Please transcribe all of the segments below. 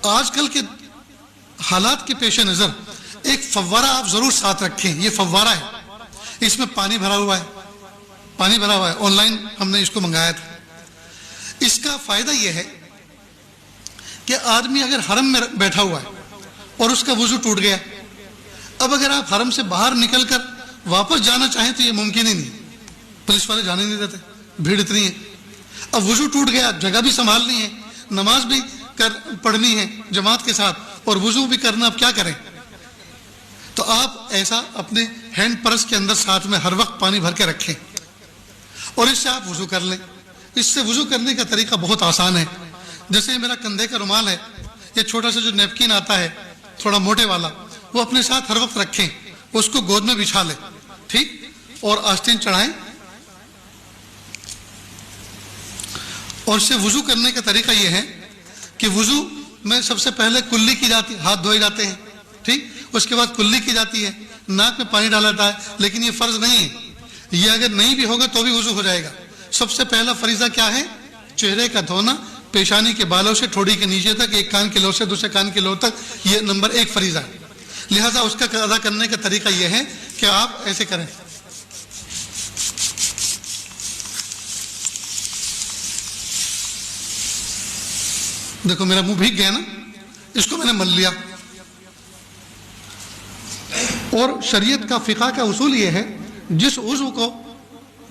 آج کل کے حالات کے پیش نظر ایک فوارہ آپ ضرور ساتھ رکھیں. یہ فوارہ ہے، اس میں پانی بھرا ہوا ہے، آن لائن ہم نے اس کو منگایا تھا. اس کا فائدہ یہ ہے کہ آدمی اگر حرم میں بیٹھا ہوا ہے اور اس کا وضو ٹوٹ گیا، اب اگر آپ حرم سے باہر نکل کر واپس جانا چاہیں تو یہ ممکن ہی نہیں. پولیس والے جانے نہیں دیتے، بھیڑ اتنی ہے. اب وضو ٹوٹ گیا، جگہ بھی سنبھالنی ہے، نماز بھی پڑھنی ہے جماعت کے ساتھ، اور وضو بھی کرنا. اب کیا کریں؟ تو آپ ایسا اپنے ہینڈ پرس کے اندر ساتھ میں ہر وقت پانی بھر کے رکھیں اور اس سے آپ وضو کر لیں. اس سے وضو کرنے کا طریقہ بہت آسان ہے. جیسے میرا کندھے کا رومال ہے، یہ چھوٹا سا جو نیپکن آتا ہے تھوڑا موٹے والا، وہ اپنے ساتھ ہر وقت رکھیں، اس کو گود میں بچھا لیں، ٹھیک، اور آستین چڑھائیں. اور اس سے وضو کرنے کا طریقہ یہ ہے کہ وضو میں سب سے پہلے کلی کی جاتی، ہاتھ دھوئے جاتے ہیں، ٹھیک، اس کے بعد کلی کی جاتی ہے، ناک میں پانی ڈالا جاتا ہے. لیکن یہ فرض نہیں ہے، یہ اگر نہیں بھی ہوگا تو بھی وضو ہو جائے گا. سب سے پہلا فریضہ کیا ہے؟ چہرے کا دھونا، پیشانی کے بالوں سے ٹھوڑی کے نیچے تک، ایک کان کے لوب سے دوسرے کان کے لوب تک. یہ نمبر 1 فریضہ ہے. لہذا اس کا ادا کرنے کا طریقہ یہ ہے کہ آپ ایسے کریں. دیکھو میرا منہ بھیگ گیا نا، اس کو میں نے مل لیا. اور شریعت کا فقہ کا اصول یہ ہے، جس عضو کو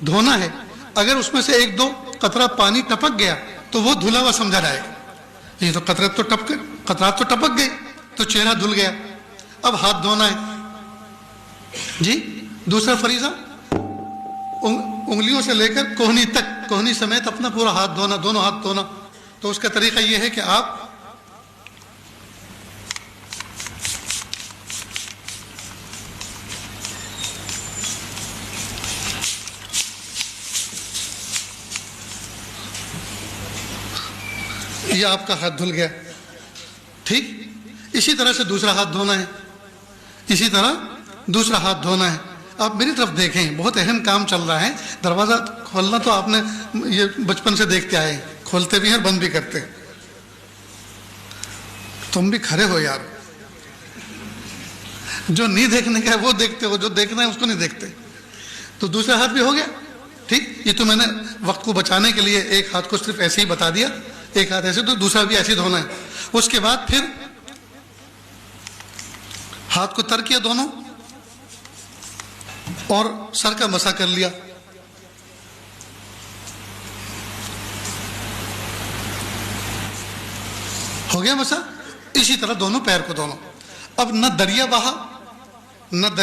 دھونا ہے اگر اس میں سے 1-2 قطرہ پانی ٹپک گیا تو وہ دھلا ہوا سمجھا جائے گا. یہ تو قطرات تو ٹپک گئے تو چہرہ دھل گیا. اب ہاتھ دھونا ہے جی. دوسرا فریضہ انگلیوں سے لے کر کوہنی تک، کوہنی سمیت اپنا پورا ہاتھ دھونا، دونوں ہاتھ دھونا. تو اس کا طریقہ یہ ہے کہ آپ یہ آپ کا ہاتھ دھل گیا، ٹھیک. اسی طرح سے دوسرا ہاتھ دھونا ہے، اسی طرح دوسرا ہاتھ دھونا ہے. آپ میری طرف دیکھیں، بہت اہم کام چل رہا ہے. دروازہ کھولنا تو آپ نے یہ بچپن سے دیکھتے آئے، کھولتے بھی ہیں اور بند بھی کرتے. تم بھی کھڑے ہو یار، جو نہیں دیکھنے کا ہے وہ دیکھتے ہو، جو دیکھنا ہے اس کو نہیں دیکھتے. تو دوسرا ہاتھ بھی ہو گیا، ٹھیک. یہ تو میں نے وقت کو بچانے کے لیے ایک ہاتھ کو صرف ایسے ہی بتا دیا، ایک ہاتھ ایسے، تو دوسرا بھی ایسے ہی دھونا ہے. اس کے بعد پھر ہاتھ کو تر کیا دونوں اور سر کا مسح کر لیا. ہو گیا مسح. اسی طرح دونوں پیر کو دونوں. اب نہ دریا بہا نہ دریا